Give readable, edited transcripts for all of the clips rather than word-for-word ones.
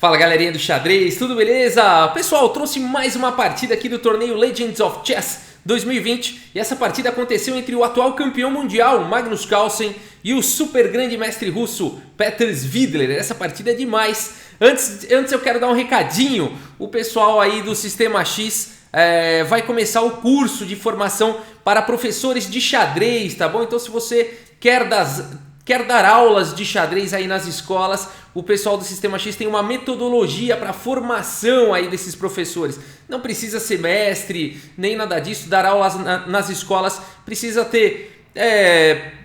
Fala galerinha do xadrez, tudo beleza? Pessoal, trouxe mais uma partida aqui do torneio Legends of Chess 2020 e essa partida aconteceu entre o atual campeão mundial Magnus Carlsen e o super grande mestre russo Petr Svidler. Essa partida é demais. Antes eu quero dar um recadinho. O pessoal aí do Sistema X vai começar o curso de formação para professores de xadrez, tá bom? Então se você quer dar aulas de xadrez aí nas escolas, o pessoal do Sistema X tem uma metodologia para formação aí desses professores. Não precisa ser mestre, nem nada disso, dar aulas nas escolas, precisa ter,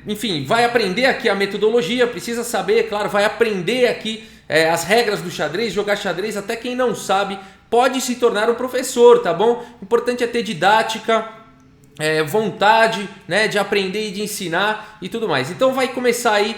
enfim, vai aprender aqui a metodologia, precisa saber, claro, vai aprender aqui as regras do xadrez, jogar xadrez. Até quem não sabe pode se tornar um professor, tá bom? O importante é ter didática, vontade, né, de aprender e de ensinar e tudo mais. Então vai começar aí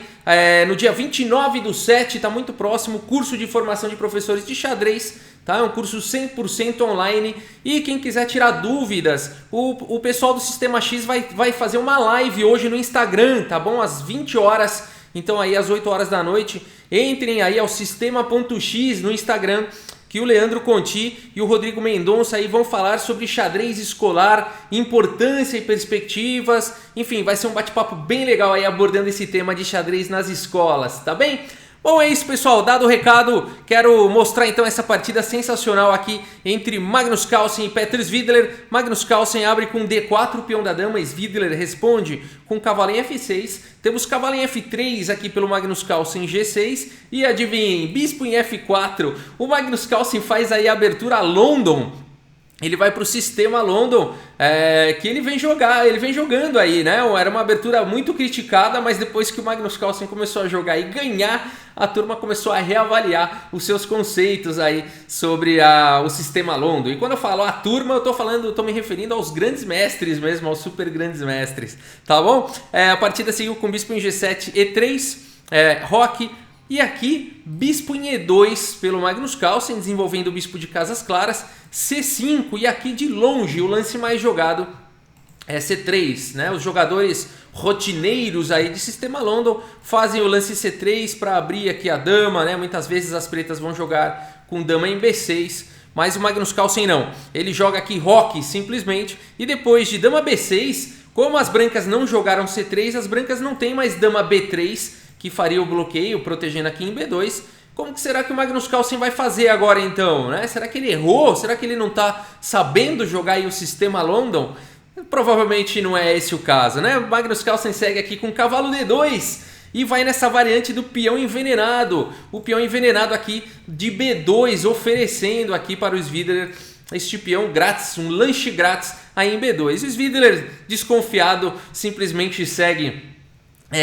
no dia 29/7, tá muito próximo, curso de formação de professores de xadrez, tá? É um curso 100% online e quem quiser tirar dúvidas, o pessoal do Sistema X vai fazer uma live hoje no Instagram, tá bom? Às 20 horas, então aí às 8 horas da noite, entrem aí ao Sistema.x no Instagram, que o Leandro Conti e o Rodrigo Mendonça aí vão falar sobre xadrez escolar, importância e perspectivas. Enfim, vai ser um bate-papo bem legal aí abordando esse tema de xadrez nas escolas, tá bem? Bom, é isso, pessoal. Dado o recado, quero mostrar então essa partida sensacional aqui entre Magnus Carlsen e Petr Svidler. Magnus Carlsen abre com D4, peão da dama. Svidler responde com cavalo em F6. Temos cavalo em F3 aqui pelo Magnus Carlsen, G6. E adivinhem, bispo em F4. O Magnus Carlsen faz aí a abertura London. Ele vai para o sistema London, que ele vem jogando aí, né? Era uma abertura muito criticada, mas depois que o Magnus Carlsen começou a jogar e ganhar, a turma começou a reavaliar os seus conceitos aí sobre o sistema London. E quando eu falo a turma, eu tô me referindo aos grandes mestres mesmo, aos super grandes mestres, tá bom? A partida seguiu com bispo em G7, E3, roque. E aqui, bispo em E2 pelo Magnus Carlsen, desenvolvendo o bispo de casas claras, C5, e aqui de longe o lance mais jogado é C3, né? Os jogadores rotineiros aí de sistema London fazem o lance C3 para abrir aqui a dama, né? Muitas vezes as pretas vão jogar com dama em B6, mas o Magnus Carlsen não. Ele joga aqui roque simplesmente, e depois de dama B6, como as brancas não jogaram C3, as brancas não têm mais dama B3, que faria o bloqueio, protegendo aqui em B2. Como que será que o Magnus Carlsen vai fazer agora então, né? Será que ele errou? Será que ele não está sabendo jogar aí o sistema London? Provavelmente não é esse o caso, né? O Magnus Carlsen segue aqui com cavalo D2 e vai nessa variante do peão envenenado. O peão envenenado aqui de B2, oferecendo aqui para o Svidler este peão grátis, um lanche grátis aí em B2. O Svidler, desconfiado, simplesmente segue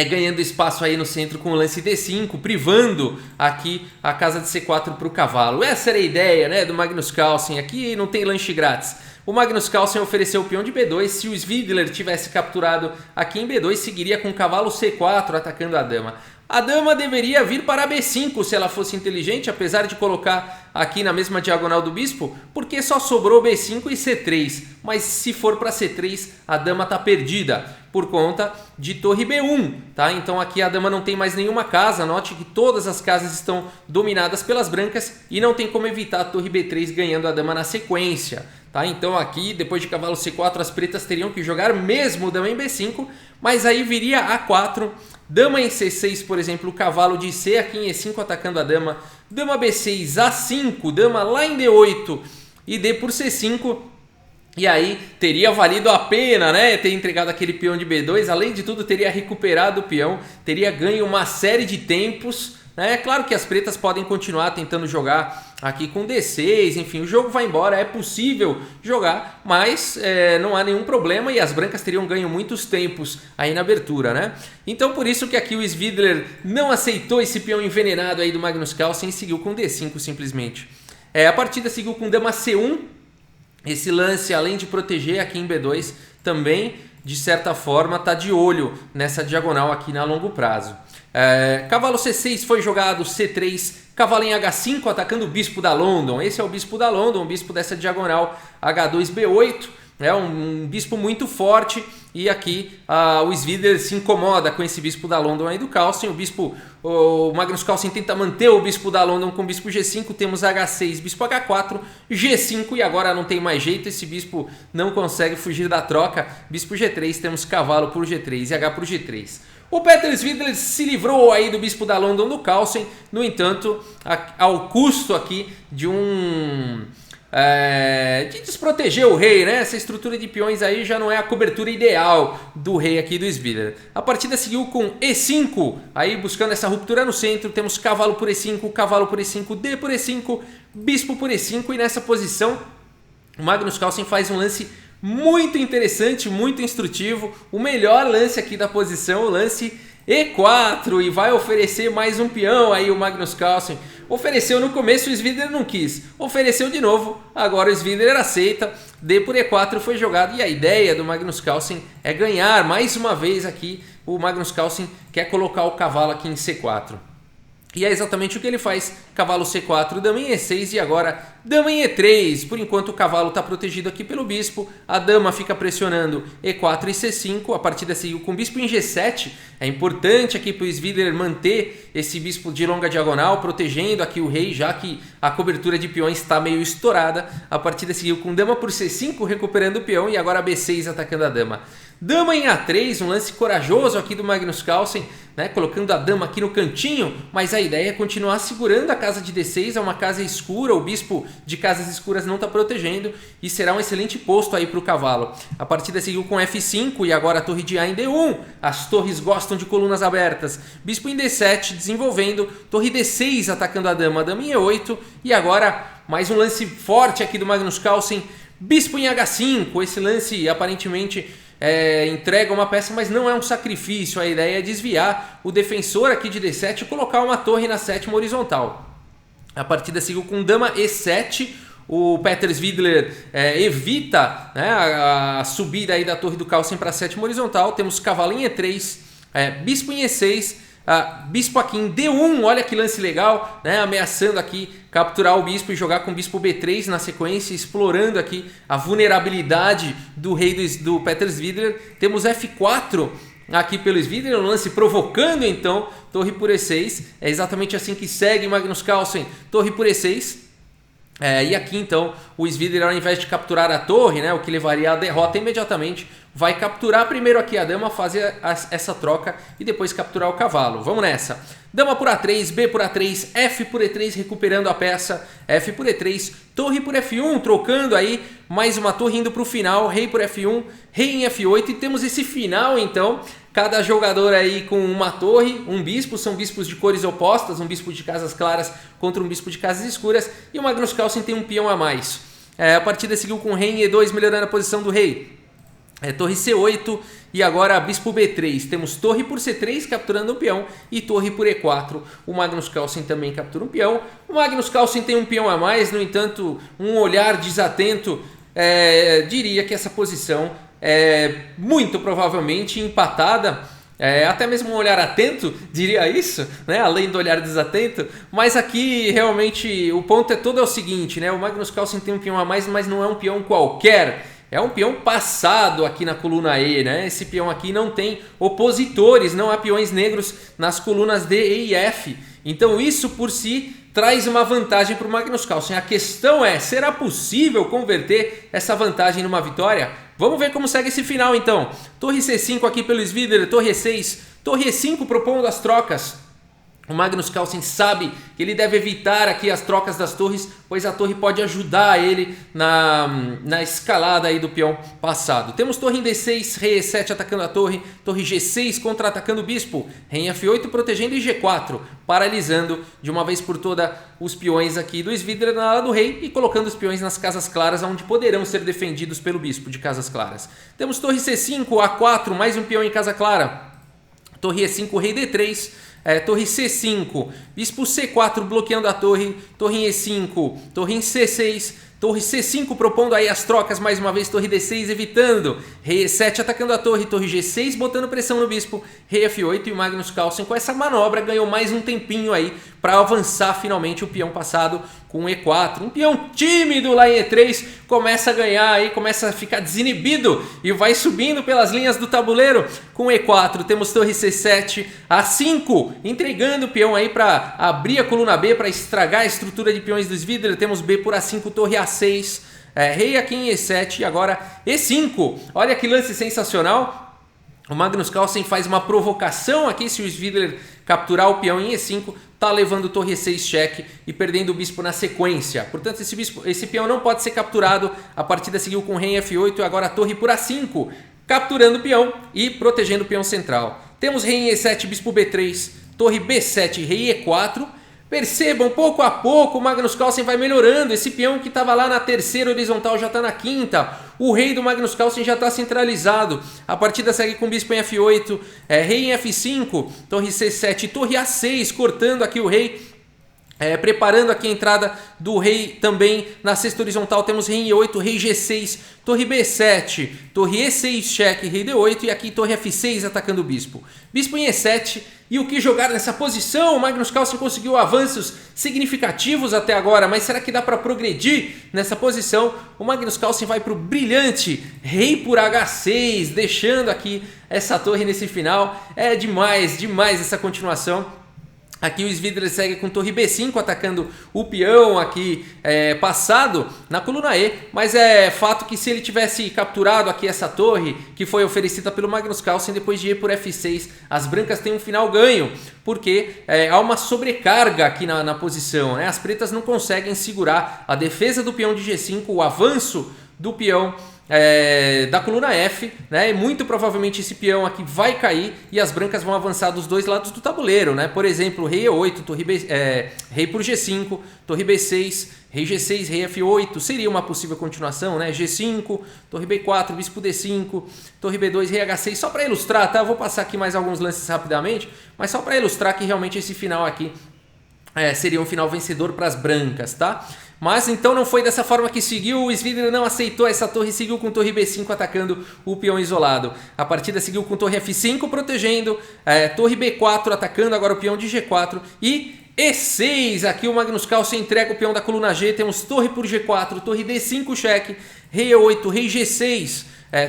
ganhando espaço aí no centro com o lance D5, privando aqui a casa de C4 para o cavalo. Essa era a ideia, né, do Magnus Carlsen. Aqui não tem lanche grátis. O Magnus Carlsen ofereceu o peão de B2. Se o Svidler tivesse capturado aqui em B2, seguiria com o cavalo C4 atacando a dama. A dama deveria vir para B5 se ela fosse inteligente, apesar de colocar aqui na mesma diagonal do bispo, porque só sobrou B5 e C3. Mas se for para C3, a dama está perdida por conta de torre B1, tá? Então aqui a dama não tem mais nenhuma casa. Note que todas as casas estão dominadas pelas brancas e não tem como evitar a torre B3 ganhando a dama na sequência, tá? Então aqui, depois de cavalo C4, as pretas teriam que jogar mesmo dama em B5, mas aí viria A4, dama em C6, por exemplo, o cavalo de C aqui em E5 atacando a dama, dama B6, A5, dama lá em D8 e D por C5. E aí teria valido a pena, né, ter entregado aquele peão de B2. Além de tudo, teria recuperado o peão, teria ganho uma série de tempos. É claro que as pretas podem continuar tentando jogar aqui com D6, enfim, o jogo vai embora, é possível jogar, mas não há nenhum problema e as brancas teriam ganho muitos tempos aí na abertura, né? Então por isso que aqui o Svidler não aceitou esse peão envenenado aí do Magnus Carlsen e seguiu com D5 simplesmente. A partida seguiu com dama C1, esse lance além de proteger aqui em B2 também de certa forma está de olho nessa diagonal aqui na longo prazo. Cavalo C6 foi jogado, C3, cavalo em H5 atacando o bispo da London. Esse é o bispo da London, o bispo dessa diagonal H2, B8. É um bispo muito forte E aqui o Svidler se incomoda com esse bispo da London aí do Carlsen. O Magnus Carlsen tenta manter o bispo da London com o bispo G5. Temos H6, bispo H4, G5 e agora não tem mais jeito. Esse bispo não consegue fugir da troca. Bispo G3, temos cavalo por G3 e H por G3. O Peter Svidler se livrou aí do bispo da London do Carlsen. No entanto, ao custo aqui de de desproteger o rei, né? Essa estrutura de peões aí já não é a cobertura ideal do rei aqui do Svidler. A partida seguiu com E5, aí buscando essa ruptura no centro. Temos cavalo por E5, cavalo por E5, D por E5, bispo por E5 e nessa posição o Magnus Carlsen faz um lance muito interessante, muito instrutivo. O melhor lance aqui da posição, o lance E4 e vai oferecer mais um peão aí o Magnus Carlsen. Ofereceu no começo, o Svidler não quis. Ofereceu de novo, agora o Svidler aceita. D por E4 foi jogado e a ideia do Magnus Carlsen é ganhar mais uma vez aqui. O Magnus Carlsen quer colocar o cavalo aqui em C4. E é exatamente o que ele faz. Cavalo C4, dama em E6 e agora dama em E3. Por enquanto o cavalo está protegido aqui pelo bispo. A dama fica pressionando E4 e C5. A partida seguiu com bispo em G7. É importante aqui para o Svidler manter esse bispo de longa diagonal, protegendo aqui o rei, já que a cobertura de peões está meio estourada. A partida seguiu com dama por C5, recuperando o peão e agora B6 atacando a dama. Dama em A3, um lance corajoso aqui do Magnus Carlsen, né, colocando a dama aqui no cantinho, mas a ideia é continuar segurando a casa de D6, é uma casa escura, o bispo de casas escuras não está protegendo e será um excelente posto aí para o cavalo. A partida seguiu com F5 e agora a torre de A em D1, as torres gostam de colunas abertas, bispo em D7 desenvolvendo, torre D6 atacando a dama em E8 e agora mais um lance forte aqui do Magnus Carlsen, bispo em H5, esse lance aparentemente entrega uma peça, mas não é um sacrifício. A ideia é desviar o defensor aqui de D7 e colocar uma torre na sétima horizontal. A partida seguiu com dama E7. O Peter Svidler evita, né, a subida aí da torre do Carlsen para a sétima horizontal. Temos cavalo em E3, bispo em E6, bispo aqui em D1. Olha que lance legal, né, ameaçando aqui capturar o bispo e jogar com bispo B3 na sequência, explorando aqui a vulnerabilidade do rei do Peter Svidler. Temos F4 aqui pelo Svidler, um lance provocando então torre por E6. É exatamente assim que segue Magnus Carlsen, torre por E6. E aqui então o Svidler, ao invés de capturar a torre, né, o que levaria à derrota imediatamente, vai capturar primeiro aqui a dama, fazer essa troca e depois capturar o cavalo. Vamos nessa. Dama por A3, B por A3, F por E3, recuperando a peça, F por E3, torre por F1, trocando aí mais uma torre indo para o final, rei por F1, rei em F8 e temos esse final então. Cada jogador aí com uma torre, um bispo, são bispos de cores opostas, um bispo de casas claras contra um bispo de casas escuras e o Magnus Carlsen tem um peão a mais. A partida seguiu com rei em E2, melhorando a posição do rei. Torre C8 e agora bispo B3. Temos torre por C3 capturando um peão e torre por E4. O Magnus Carlsen também captura um peão. O Magnus Carlsen tem um peão a mais, no entanto, um olhar desatento diria que essa posição é muito provavelmente empatada. Até mesmo um olhar atento diria isso, né? Além do olhar desatento. Mas aqui realmente o ponto todo é o seguinte, né? O Magnus Carlsen tem um peão a mais, mas não é um peão qualquer. É um peão passado aqui na coluna E, né? Esse peão aqui não tem opositores, não há peões negros nas colunas D, E e F. Então isso por si traz uma vantagem para o Magnus Carlsen. A questão é, será possível converter essa vantagem numa vitória? Vamos ver como segue esse final então. Torre C5 aqui pelo Svidler, torre E6, torre E5 propondo as trocas. O Magnus Carlsen sabe que ele deve evitar aqui as trocas das torres, pois a torre pode ajudar ele na escalada aí do peão passado. Temos torre em D6, rei E7 atacando a torre G6 contra-atacando o bispo, rei em F8 protegendo e G4, paralisando de uma vez por toda os peões aqui do Svidler na ala do rei e colocando os peões nas casas claras, onde poderão ser defendidos pelo bispo de casas claras. Temos torre C5, A4, mais um peão em casa clara, torre E5, rei D3, torre C5, bispo C4 bloqueando a torre em E5, torre em C6, Torre C5 propondo aí as trocas, mais uma vez torre D6 evitando, rei E7 atacando a torre, torre G6 botando pressão no bispo, rei F8 e o Magnus Carlsen com essa manobra ganhou mais um tempinho aí para avançar finalmente o peão passado com E4. Um peão tímido lá em E3 começa a ganhar aí, começa a ficar desinibido e vai subindo pelas linhas do tabuleiro com E4. Temos torre C7, A5 entregando o peão aí para abrir a coluna B, para estragar a estrutura de peões do Svidler. Temos B por A5, torre A6, rei aqui em E7 e agora E5. Olha que lance sensacional. O Magnus Carlsen faz uma provocação aqui, se o Svidler capturar o peão em E5, tá levando torre E6 cheque e perdendo o bispo na sequência. Portanto, esse peão não pode ser capturado. A partida seguiu com rei F8 e agora a torre por A5, capturando o peão e protegendo o peão central. Temos rei em E7, bispo B3, torre B7, rei E4. Percebam, pouco a pouco o Magnus Carlsen vai melhorando. Esse peão que estava lá na terceira horizontal já está na quinta. O rei do Magnus Carlsen já está centralizado. A partida segue com bispo em F8, rei em F5, torre C7, torre A6, cortando aqui o rei. Preparando aqui a entrada do rei também na sexta horizontal. Temos rei em E8, rei G6, torre B7, torre E6 cheque, rei D8 e aqui torre F6 atacando o bispo. Bispo em E7 e o que jogar nessa posição? O Magnus Carlsen conseguiu avanços significativos até agora, mas será que dá para progredir nessa posição? O Magnus Carlsen vai para o brilhante rei por H6, deixando aqui essa torre nesse final. É demais, demais essa continuação. Aqui o Svidler segue com torre B5 atacando o peão aqui passado na coluna E, mas é fato que se ele tivesse capturado aqui essa torre que foi oferecida pelo Magnus Carlsen depois de ir por F6, as brancas têm um final ganho, porque há uma sobrecarga aqui na posição, né? As pretas não conseguem segurar a defesa do peão de G5, o avanço do peão da coluna F, né? E muito provavelmente esse peão aqui vai cair e as brancas vão avançar dos dois lados do tabuleiro, né? Por exemplo, rei E8, rei por G5, torre B6, rei G6, rei F8, seria uma possível continuação, né? G5, torre B4, bispo D5, torre B2, rei H6, só para ilustrar, tá? Eu vou passar aqui mais alguns lances rapidamente, mas só para ilustrar que realmente esse final aqui seria um final vencedor para as brancas, tá? Mas então não foi dessa forma que seguiu, o Svidler não aceitou essa torre e seguiu com torre B5 atacando o peão isolado. A partida seguiu com torre F5 protegendo, torre B4 atacando agora o peão de G4 e E6. Aqui o Magnus Carlsen entrega o peão da coluna G, temos torre por G4, torre D5 cheque, rei E8, rei G6,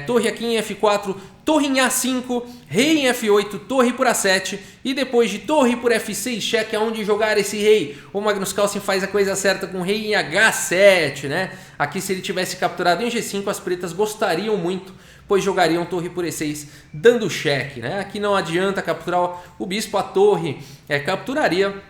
torre aqui em F4, torre em A5, rei em F8, torre por A7 e depois de torre por F6 cheque aonde jogar esse rei, o Magnus Carlsen faz a coisa certa com rei em H7, né? Aqui se ele tivesse capturado em G5 as pretas gostariam muito, pois jogariam torre por E6 dando cheque, né? Aqui não adianta capturar o bispo, a torre capturaria.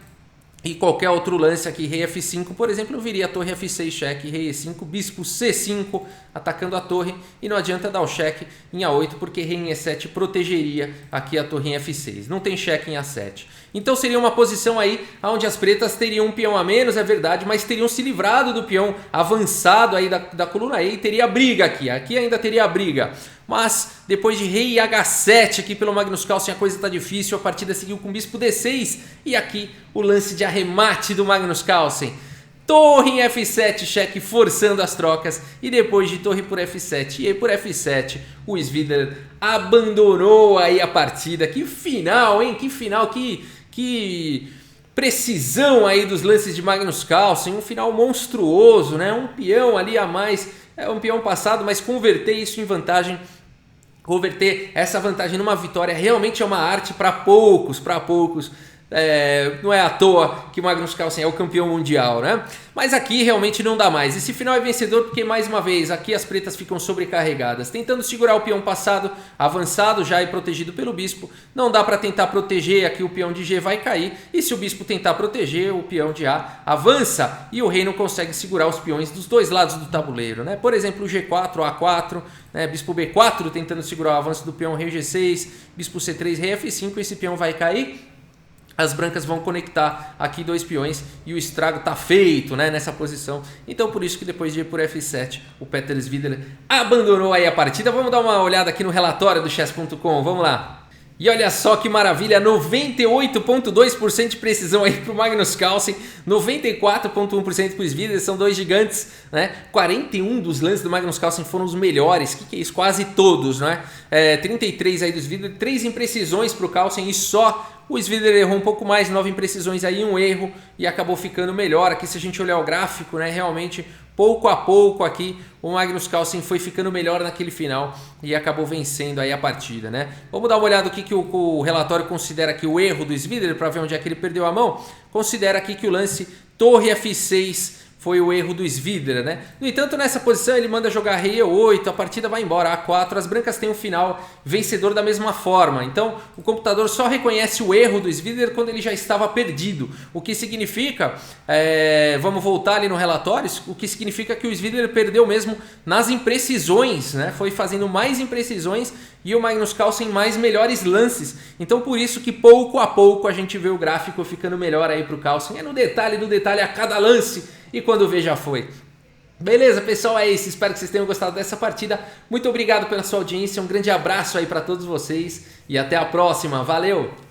E qualquer outro lance aqui, rei F5, por exemplo, eu viria a torre F6 cheque, rei E5, bispo C5 atacando a torre e não adianta dar o cheque em A8 porque rei em E7 protegeria aqui a torre em F6, não tem cheque em A7. Então seria uma posição aí onde as pretas teriam um peão a menos, é verdade, mas teriam se livrado do peão avançado aí da coluna E e teria briga aqui ainda teria briga. Mas depois de rei H7 aqui pelo Magnus Carlsen a coisa está difícil, a partida seguiu com bispo D6 e aqui o lance de arremate do Magnus Carlsen. Torre em F7 cheque forçando as trocas e depois de torre por F7 e por F7 o Svidler abandonou aí a partida. Que final, hein? Que final, que precisão aí dos lances de Magnus Carlsen, um final monstruoso, né? Um peão ali a mais, um peão passado, mas converter isso em vantagem, converter essa vantagem numa vitória realmente é uma arte para poucos. Não é à toa que o Magnus Carlsen é o campeão mundial, né? Mas aqui realmente não dá mais. Esse final é vencedor porque, mais uma vez, aqui as pretas ficam sobrecarregadas, tentando segurar o peão passado, avançado já e protegido pelo bispo. Não dá para tentar proteger, aqui o peão de G vai cair. E se o bispo tentar proteger, o peão de A avança e o rei não consegue segurar os peões dos dois lados do tabuleiro, né? Por exemplo, o G4, A4, né? Bispo B4 tentando segurar o avanço do peão, rei G6, bispo C3, rei F5, esse peão vai cair. As brancas vão conectar aqui dois peões e o estrago está feito, né, nessa posição. Então por isso que depois de ir por F7 o Petter Svidler abandonou aí a partida. Vamos dar uma olhada aqui no relatório do chess.com, vamos lá. E olha só que maravilha, 98,2% de precisão aí pro Magnus Carlsen, 94,1% pro Svidler, são dois gigantes, né? 41 dos lances do Magnus Carlsen foram os melhores, que é isso? Quase todos, né? 33 aí do Svidler, 3 imprecisões pro Carlsen e só o Svidler errou um pouco mais, 9 imprecisões aí, um erro e acabou ficando melhor. Aqui se a gente olhar o gráfico, né, realmente pouco a pouco aqui o Magnus Carlsen foi ficando melhor naquele final e acabou vencendo aí a partida, né? Vamos dar uma olhada no que o relatório considera aqui o erro do Svidler para ver onde é que ele perdeu a mão. Considera aqui que o lance torre F6 foi o erro do Svidler, né? No entanto, nessa posição ele manda jogar rei E8, a partida vai embora, A4, as brancas têm um final vencedor da mesma forma. Então, o computador só reconhece o erro do Svidler quando ele já estava perdido. O que significa, vamos voltar ali no relatório, o que significa que o Svidler perdeu mesmo nas imprecisões, né? Foi fazendo mais imprecisões e o Magnus Carlsen mais melhores lances. Então, por isso que pouco a pouco a gente vê o gráfico ficando melhor aí para o Carlsen. É no detalhe do detalhe a cada lance. E quando vê já foi. Beleza, pessoal, é isso. Espero que vocês tenham gostado dessa partida. Muito obrigado pela sua audiência. Um grande abraço aí para todos vocês. E até a próxima. Valeu!